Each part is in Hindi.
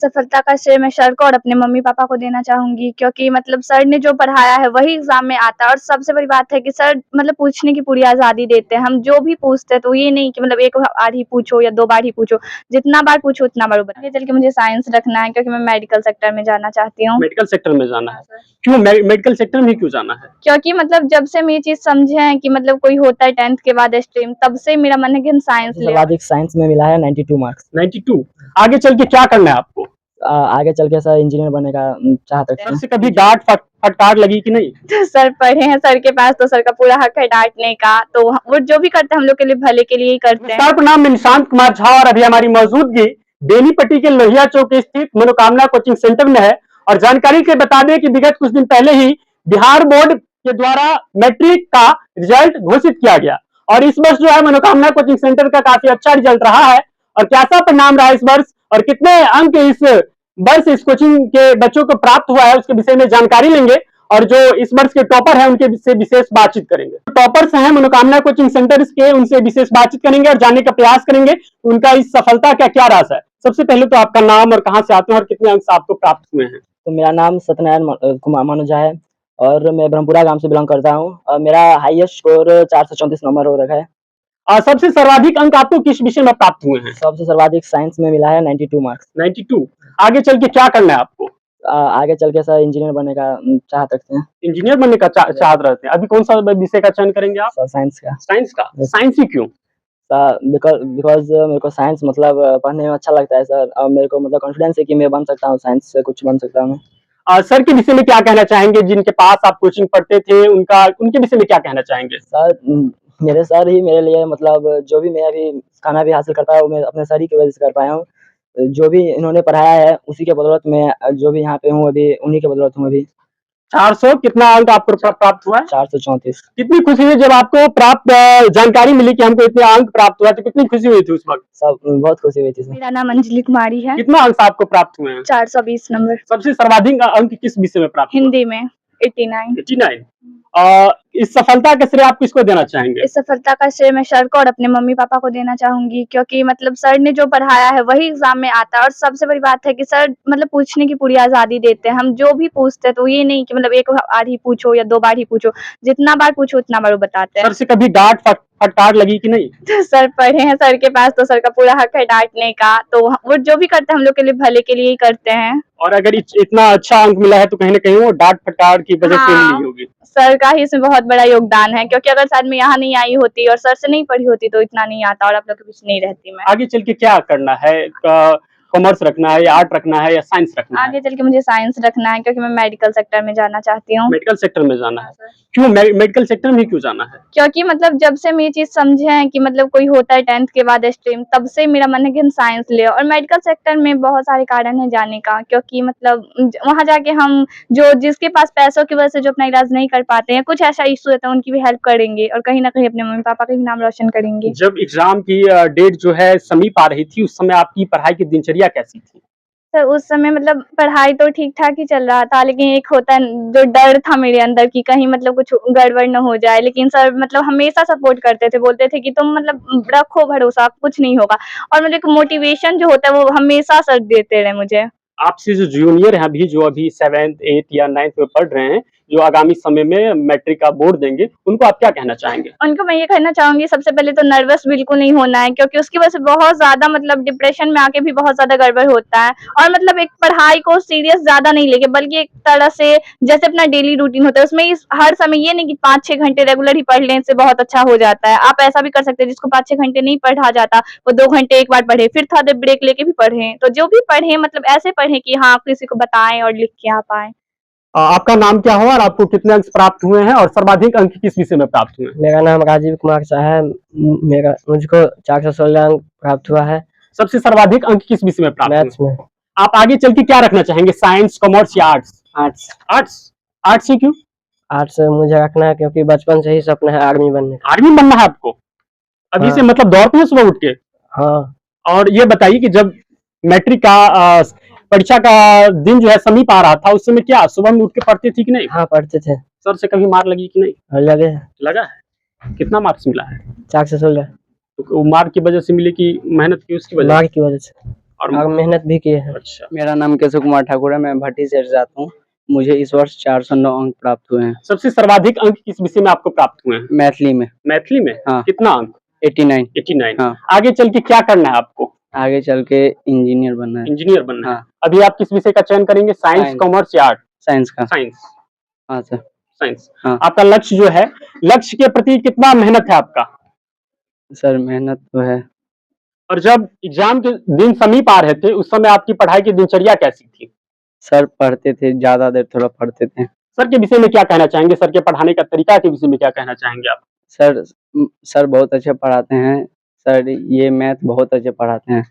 सफलता का श्रेय मैं सर को और अपने मम्मी-पापा को देना चाहूँगी, क्योंकि मतलब सर ने जो पढ़ाया है वही एग्ज़ाम में आता है और सबसे बड़ी बात है कि सर मतलब पूछने की पूरी आज़ादी देते हैं। हम जो भी पूछते हैं तो ये नहीं कि मतलब 1 बार ही पूछो या 2 बार ही पूछो, जितना बार पूछो उतना बार वो बता आगे चल के मुझे साइंस रखना है, क्योंकि मैं मेडिकल सेक्टर में जाना चाहती हूँ। मेडिकल सेक्टर में जाना हाँ है। सर। क्यों मेडिकल सेक्टर में क्यों जाना है? क्योंकि मतलब जब से हम ये चीज़ समझे हैं कि मतलब कोई होता है 10th के बाद स्ट्रीम, तब से मेरा मन है कि हम साइंस लें। सर्वाधिक साइंस में मिला है 92 मार्क्स। 92 आगे चल के क्या करना है आपको? आगे चल के सर इंजीनियर बनने का चाहत रखते सर हैं। से कभी डाँट फटकार लगी कि नहीं? तो सर पढ़े हैं सर के पास, तो सर का पूरा हक है डाँटने का, तो वो जो भी करते हैं हम लोग के लिए भले के लिए ही करते हैं। नमस्कार, प्रणाम, मैं निशांत कुमार झा और अभी हमारी मौजूदगी बेनीपट्टी के लोहिया चौक स्थित मनोकामना कोचिंग सेंटर में है। और जानकारी के बता दें कि विगत कुछ दिन पहले ही बिहार बोर्ड के द्वारा मैट्रिक का रिजल्ट घोषित किया गया और इस वर्ष जो है मनोकामना कोचिंग सेंटर का काफी अच्छा रिजल्ट रहा है। और कैसा परिणाम रहा इस वर्ष और कितने अंक इस वर्ष इस कोचिंग के बच्चों को प्राप्त हुआ है उसके विषय में जानकारी लेंगे और जो इस वर्ष के टॉपर हैं उनके से विशेष बातचीत करेंगे। टॉपर्स हैं मनोकामना कोचिंग सेंटर के, उनसे विशेष बातचीत करेंगे और जानने का प्रयास करेंगे उनका इस सफलता का क्या राज है। सबसे पहले तो आपका नाम और कहाँ से आते हैं और कितने अंक आपको प्राप्त हुए हैं? तो मेरा नाम सत्यनारायण कुमार मनोजा है और मैं ब्रह्मपुरा गांव से बिलोंग करता हूं और मेरा हाईएस्ट स्कोर 434 नंबर हो रखा है। और सबसे सर्वाधिक अंक आपको किस विषय में प्राप्त हुए हैं? सबसे सर्वाधिक साइंस में मिला है 92 मार्क्स। 92 आगे चल के क्या करना है आपको? आगे चल के सर इंजीनियर बनने का चाहत रखते हैं। इंजीनियर बनने का चाहत रखते हैं। अभी कौन सा विषय का चयन करेंगे आप? सर साइंस का। साइंस का? साइंस ही क्यों? बिकॉज मेरे को साइंस मतलब पढ़ने में अच्छा लगता है सर और मेरे को मतलब कॉन्फिडेंस है कि मैं बन सकता हूँ, साइंस से कुछ बन सकता हूँ। सर के विषय में क्या कहना चाहेंगे? जिनके पास आप कोचिंग पढ़ते थे उनके विषय में क्या कहना चाहेंगे? सर मेरे सर ही मेरे लिए मतलब जो भी मैं अभी खाना भी हासिल कर पाया वो मैं अपने सर ही की वजह से कर पाया हूँ। जो भी इन्होंने पढ़ाया है उसी के बदौलत मैं जो भी यहाँ पे हूँ अभी उन्हीं के बदौलत हूँ अभी। 400 कितना अंक आपको प्राप्त हुआ? 434। कितनी खुशी हुई जब आपको प्राप्त जानकारी मिली कि हमको इतने अंक प्राप्त हुआ, तो कितनी खुशी हुई थी उस वक्त? सब बहुत खुशी हुई थी सर। मेरा नाम अंजलि कुमारी है। कितना अंक आपको प्राप्त हुए हैं? 420 नंबर। सबसे सर्वाधिक अंक किस विषय में प्राप्त हुआ? हिंदी में 89। 89 इस सफलता का श्रेय आप किसको देना चाहेंगे? इस सफलता का श्रेय मैं सर को और अपने मम्मी-पापा को देना चाहूँगी, क्योंकि मतलब सर ने जो पढ़ाया है वही एग्ज़ाम में आता है और सबसे बड़ी बात है कि सर मतलब पूछने की पूरी आज़ादी देते हैं। हम जो भी पूछते हैं तो ये नहीं कि मतलब 1 बार ही पूछो या 2 बार ही पूछो, जितना बार पूछो उतना बार वो बताते हैं। सर से कभी डाँट फटकार लगी कि नहीं? तो सर पढ़े हैं सर के पास, तो सर का पूरा हक है डाँटने का, तो वो जो भी करते हैं हम लोग के लिए भले के लिए ही करते हैं। और अगर इतना अच्छा अंक मिला है तो कहीं न कहीं वो डाँट फटकार की वजह से हाँ, मिली होगी। सर का ही इसमें बहुत बड़ा योगदान है, क्योंकि अगर शायद मैं यहाँ नहीं आई होती और सर से नहीं पढ़ी होती तो इतना नहीं आता और आप लोग के बीच नहीं रहती मैं। आगे चल के क्या करना है? कॉमर्स रखना है या आर्ट रखना है या साइंस रखना है? आगे चल के मुझे साइंस रखना है, क्योंकि मैं मेडिकल सेक्टर में जाना चाहती हूँ। मेडिकल सेक्टर में जाना है। हाँ सर। क्यों मेडिकल सेक्टर में क्यों जाना है? क्योंकि मतलब जब से हम ये चीज़ समझे हैं कि मतलब कोई होता है 10th के बाद स्ट्रीम, तब से मेरा मन है कि हम साइंस लें और मेडिकल सेक्टर में बहुत सारे कारण हैं जाने का, क्योंकि मतलब वहाँ जाके हम जो जिसके पास पैसों की वजह से जो अपना इलाज नहीं कर पाते हैं, कुछ ऐसा इश्यू रहता है उनकी भी हेल्प करेंगे और कहीं न कहीं अपने मम्मी-पापा का भी नाम रोशन करेंगे। जब एग्जाम की डेट जो है समीप आ रही थी, उस समय आपकी पढ़ाई की दिनचर्या कैसी थी? सर उस समय मतलब पढ़ाई तो ठीक-ठाक ही चल रहा था, लेकिन एक होता है जो डर था मेरे अंदर कि कहीं मतलब कुछ गड़बड़ ना हो जाए। लेकिन सर मतलब हमेशा सपोर्ट करते थे, बोलते थे कि तुम मतलब रखो भरोसा, कुछ नहीं होगा और मतलब एक मोटिवेशन जो होता है वो हमेशा सर देते रहे मुझे। आपसे जो जूनियर हैं जो अभी 7th 8th या 9th में पढ़ रहे हैं, जो आगामी समय में मैट्रिक का बोर्ड देंगे, उनको आप क्या कहना चाहेंगे? उनको मैं ये कहना चाहूँगी सबसे पहले तो नर्वस बिल्कुल नहीं होना है, क्योंकि उसकी वजह से बहुत ज़्यादा मतलब डिप्रेशन में आके भी बहुत ज़्यादा गड़बड़ होता है और मतलब एक पढ़ाई को सीरियस ज़्यादा नहीं लेके, बल्कि एक तरह से जैसे अपना डेली रूटीन होता है उसमें इस हर समय ये नहीं कि 5-6 घंटे रेगुलर ही पढ़ लें इससे बहुत अच्छा हो जाता है। आप ऐसा भी कर सकते हैं जिसको 5-6 घंटे नहीं पढ़ा जाता, वो 2 घंटे एक बार पढ़े, फिर थोड़ा देर ब्रेक लेके भी पढ़ें। तो जो भी पढ़ें मतलब ऐसे पढ़ें कि हाँ, किसी को बताएँ और लिख के आ पाएँ। आपका नाम क्या हुआ और आपको कितने अंक प्राप्त हुए हैं और सर्वाधिक अंक किस विषय में प्राप्त हुए हैं? मेरा नाम राजीव कुमार शाह है। मुझको 416 अंक प्राप्त हुआ है। सबसे सर्वाधिक अंक किस विषय में प्राप्त हुए? मैथ्स में। आप आगे चल के क्या रखना चाहेंगे? साइंस, कॉमर्स या आर्ट्स? आर्ट्स। आर्ट्स? आर्ट्स ही क्यों? आर्ट्स मुझे रखना है क्योंकि बचपन से ही सपना है आर्मी बनने का। आर्मी बनना है आपको? अभी हाँ। से मतलब दौड़ते हैं सुबह उठ के? हाँ। और ये बताइए कि जब मैट्रिक का परीक्षा का दिन जो है समीप आ रहा था, उस समय क्या सुबह में उठ के पढ़ते थे कि नहीं? हाँ पढ़ते थे। सर से कभी मार लगी कि नहीं? लगे। लगा है? कितना मार्क्स मिला है? 416। तो वो मार्क की वजह से मिली कि मेहनत की उसकी वजह? मार्क की वजह से। और मेहनत भी किए हैं। अच्छा, मेरा नाम केशव कुमार ठाकुर है, मैं भट्टी से जाता हूँ। मुझे इस वर्ष 409 अंक प्राप्त हुए हैं। सबसे सर्वाधिक अंक किस विषय में आपको प्राप्त हुए हैं? मैथिली में मैथिली में? हाँ। कितना अंक? 89। 89। हाँ। आगे चल के क्या करना है आपको? आगे चल के इंजीनियर बनना है। इंजीनियर बनना है। हाँ। अभी आप किस विषय का चयन करेंगे? Science, science. कॉमर्स या आर्ट? साइंस का। साइंस। हाँ सर। साइंस। हाँ। आपका लक्ष्य जो है, लक्ष्य के प्रति कितना मेहनत है आपका? सर मेहनत तो है। और जब एग्जाम के दिन समीप आ रहे थे, उस समय आपकी पढ़ाई की दिनचर्या कैसी थी? सर पढ़ते थे, ज्यादा देर थोड़ा पढ़ते थे। सर के विषय में क्या कहना चाहेंगे? सर के पढ़ाने का तरीका के विषय में क्या कहना चाहेंगे आप? सर बहुत अच्छे पढ़ाते हैं। सर ये मैथ बहुत अच्छे पढ़ाते हैं।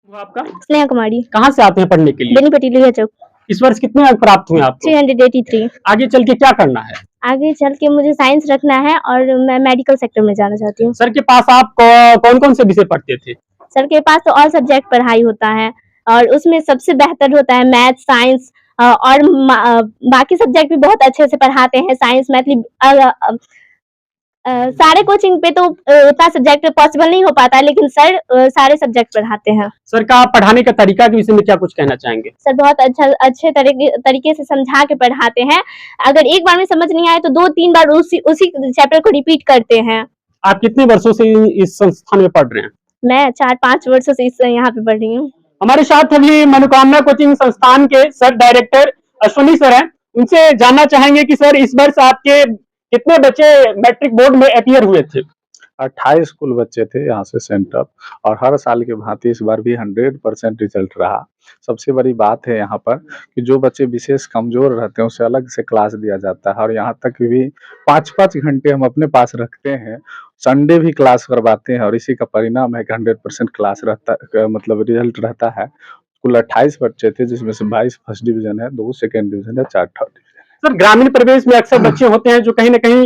वो आपका? स्नेहा कुमारी, कहाँ से आते हैं पढ़ने के लिए? बेनीपट्टी लोहिया चौक, इस वर्ष कितने अंक प्राप्त हुए आपको? 383। आगे चल के क्या करना है? आगे चल के मुझे साइंस रखना है और मैं मेडिकल सेक्टर में जाना चाहती हूँ। सर के पास आप कौन कौन से विषय पढ़ते थे? सर के पास तो ऑल सब्जेक्ट पढ़ाई होता है और उसमें सबसे बेहतर होता है मैथ, साइंस और बाकी सब्जेक्ट भी बहुत अच्छे से पढ़ाते हैं। साइंस, मैथिली, सारे कोचिंग पे तो उतना सब्जेक्ट पॉसिबल नहीं हो पाता है, लेकिन सर सारे सब्जेक्ट पढ़ाते हैं। सर का पढ़ाने का तरीका के विषय में क्या कुछ कहना चाहेंगे? सर बहुत अच्छे तरीके से समझा के पढ़ाते हैं। अगर एक बार में समझ नहीं आए तो 2-3 बार उसी चैप्टर को रिपीट करते हैं। आप कितने वर्षों से इस संस्थान में पढ़ रहे हैं? मैं 4-5 वर्षों से यहाँ पे पढ़ रही हूँ। हमारे साथ अभी मनोकामना कोचिंग संस्थान के सर डायरेक्टर अश्विनी सर हैं। उनसे जानना चाहेंगे कि सर इस वर्ष आपके कितने बच्चे मैट्रिक बोर्ड में अपीयर हुए थे? 28 कुल बच्चे थे यहाँ से सेंटर, और हर साल की भांति इस बार भी 100% रिजल्ट रहा। सबसे बड़ी बात है यहाँ पर कि जो बच्चे विशेष कमजोर रहते हैं उसे अलग से क्लास दिया जाता है, और यहाँ तक कि भी 5-5 घंटे हम अपने पास रखते हैं, संडे भी क्लास करवाते हैं, और इसी का परिणाम है कि 100% क्लास रहता मतलब रिजल्ट रहता है। कुल 28 बच्चे थे, जिसमें से 22 फर्स्ट डिवीजन है, 2 सेकेंड डिवीजन है, 4 थर्ड डिवीजन। सर ग्रामीण परिवेश में अक्सर बच्चे होते हैं जो कहीं ना कहीं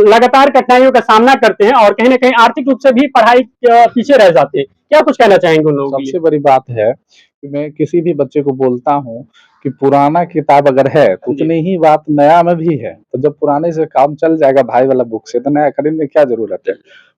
लगातार कठिनाइयों का सामना करते हैं और कहीं ना कहीं आर्थिक रूप से भी पढ़ाई पीछे रह जाते हैं। क्या कुछ कहना चाहेंगे उन लोगों के लिए? सबसे बड़ी बात है कि मैं किसी भी बच्चे को बोलता हूँ कि पुराना किताब अगर है तो उतनी ही बात नया में भी है। तो जब पुराने से काम चल जाएगा भाई वाला बुक से, तो नया खरीदने की क्या जरूरत है?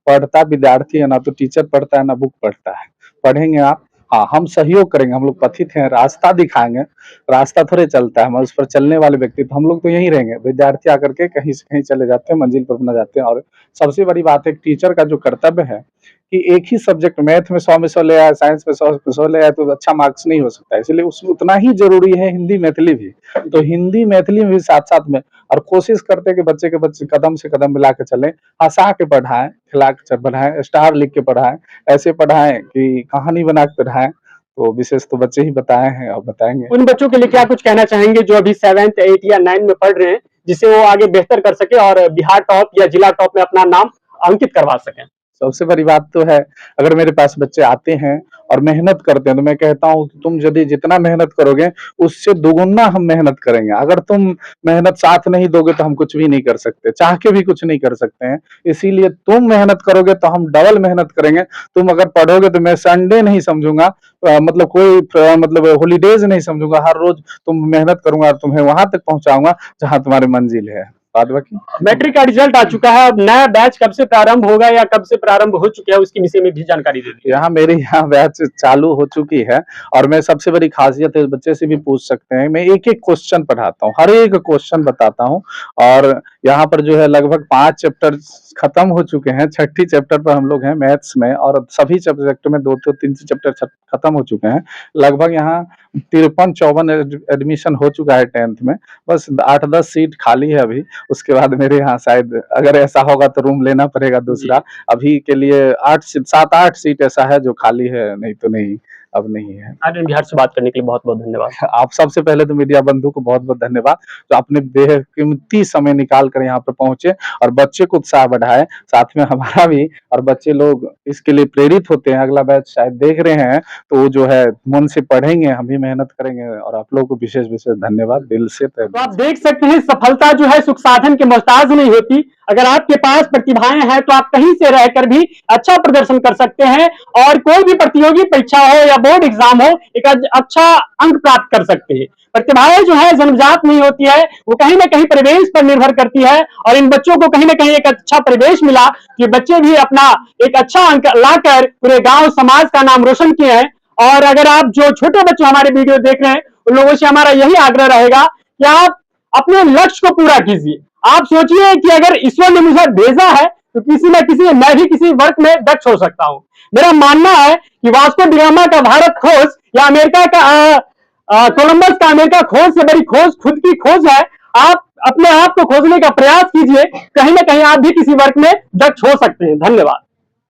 पढ़ता विद्यार्थी है, ना तो टीचर पढ़ता है ना बुक पढ़ता है। पढ़ेंगे आप, हाँ हम सहयोग करेंगे, हम लोग पथित हैं, रास्ता दिखाएंगे, रास्ता थोड़े चलता है, हम उस पर चलने वाले व्यक्ति, तो हम लोग तो यहीं रहेंगे। विद्यार्थी आकर के कहीं से कहीं चले जाते हैं, मंजिल पर अपना जाते हैं। और सबसे बड़ी बात है टीचर का जो कर्तव्य है कि एक ही सब्जेक्ट मैथ में 100 में 100 ले आए, साइंस में 100 में 100 ले आए तो अच्छा मार्क्स नहीं हो सकता है। इसलिए उसमें उतना ही जरूरी है हिंदी मैथिली भी। तो हिंदी मैथिली में भी साथ साथ में, और कोशिश करते हैं कि बच्चे कदम से कदम मिला के चलें, हंसा के पढ़ाएं, खिला के पढ़ाएं, स्टार लिख के पढ़ाएं, ऐसे पढ़ाएं कि कहानी बना के पढ़ाएं। तो विशेष तो बच्चे ही बताए हैं और बताएंगे। उन बच्चों के लिए क्या कुछ कहना चाहेंगे जो अभी 7th, 8th या 9th में पढ़ रहे हैं, जिससे वो आगे बेहतर कर सके और बिहार टॉप या जिला टॉप में अपना नाम अंकित करवा सकें? सबसे बड़ी बात तो है, अगर मेरे पास बच्चे आते हैं और मेहनत करते हैं तो मैं कहता हूँ कि तुम यदि जितना मेहनत करोगे उससे दोगुना हम मेहनत करेंगे। अगर तुम मेहनत साथ नहीं दोगे तो हम कुछ भी नहीं कर सकते, चाह के भी कुछ नहीं कर सकते हैं। इसीलिए तुम मेहनत करोगे तो हम डबल मेहनत करेंगे। तुम अगर पढ़ोगे तो मैं संडे नहीं समझूंगा, मतलब कोई मतलब हॉलीडेज नहीं समझूंगा। हर रोज तुम मेहनत करूंगा और तुम्हें वहां तक पहुंचाऊंगा जहां तुम्हारी मंजिल है। बाद बाकी मैट्रिक का रिजल्ट आ चुका है, अब नया बैच कब से प्रारंभ होगा या कब से प्रारंभ हो चुका है, उसके विषय में भी जानकारी दे दीजिए। यहाँ मेरे यहाँ बैच चालू हो चुकी है, और मैं सबसे बड़ी खासियत है, बच्चे से भी पूछ सकते हैं, मैं एक एक क्वेश्चन पढ़ाता हूँ, हर एक क्वेश्चन बताता हूँ। और यहाँ पर जो है लगभग 5 चैप्टर खत्म हो चुके हैं, 6ठी चैप्टर पर हम लोग हैं मैथ्स में, और सभी सब्जेक्ट में 2-3 चैप्टर खत्म हो चुके हैं। लगभग यहाँ 53-54 एडमिशन हो चुका है 10th में, बस 8-10 सीट खाली है अभी। उसके बाद मेरे यहाँ शायद अगर ऐसा होगा तो रूम लेना पड़ेगा दूसरा। अभी के लिए 7-8 सीट ऐसा है जो खाली है, नहीं तो नहीं, अब नहीं है। आनंद बिहार से बात करने के लिए बहुत बहुत धन्यवाद। आप सबसे पहले तो मीडिया बंधु को बहुत बहुत धन्यवाद, जो अपने बेकीमती समय निकाल कर यहाँ पर पहुंचे और बच्चे को उत्साह बढ़ाए, साथ में हमारा भी, और बच्चे लोग इसके लिए प्रेरित होते हैं। अगला बैच शायद देख रहे हैं तो वो जो है मन से पढ़ेंगे, हम भी मेहनत करेंगे, और आप लोगों को विशेष विशेष धन्यवाद दिल से। तो आप देख सकते हैं सफलता जो है सुख साधन के मोहताज नहीं होती। अगर आपके पास प्रतिभाएं हैं तो आप कहीं से रहकर भी अच्छा प्रदर्शन कर सकते हैं और कोई भी प्रतियोगी परीक्षा हो या बोर्ड एग्जाम हो, एक अच्छा अंक प्राप्त कर सकते हैं। प्रतिभाएं जो है जन्मजात नहीं होती है, वो कहीं ना कहीं परिवेश पर निर्भर करती है, और इन बच्चों को कहीं ना कहीं एक अच्छा परिवेश मिला कि बच्चे भी अपना एक अच्छा अंक लाकर पूरे गांव समाज का नाम रोशन किए हैं। और अगर आप जो छोटे बच्चे हमारे वीडियो देख रहे हैं उन लोगों से हमारा यही आग्रह रहेगा कि आप अपने लक्ष्य को पूरा कीजिए। आप सोचिए कि अगर ईश्वर ने मुझे भेजा है तो किसी न किसी मैं भी किसी वर्क में दक्ष हो सकता हूं। मेरा मानना है कि वास्को डी गामा का भारत खोज या अमेरिका का कोलंबस का अमेरिका खोज से बड़ी खोज खुद की खोज है। आप अपने आप को खोजने का प्रयास कीजिए, कहीं ना कहीं आप भी किसी वर्क में दक्ष हो सकते हैं। धन्यवाद।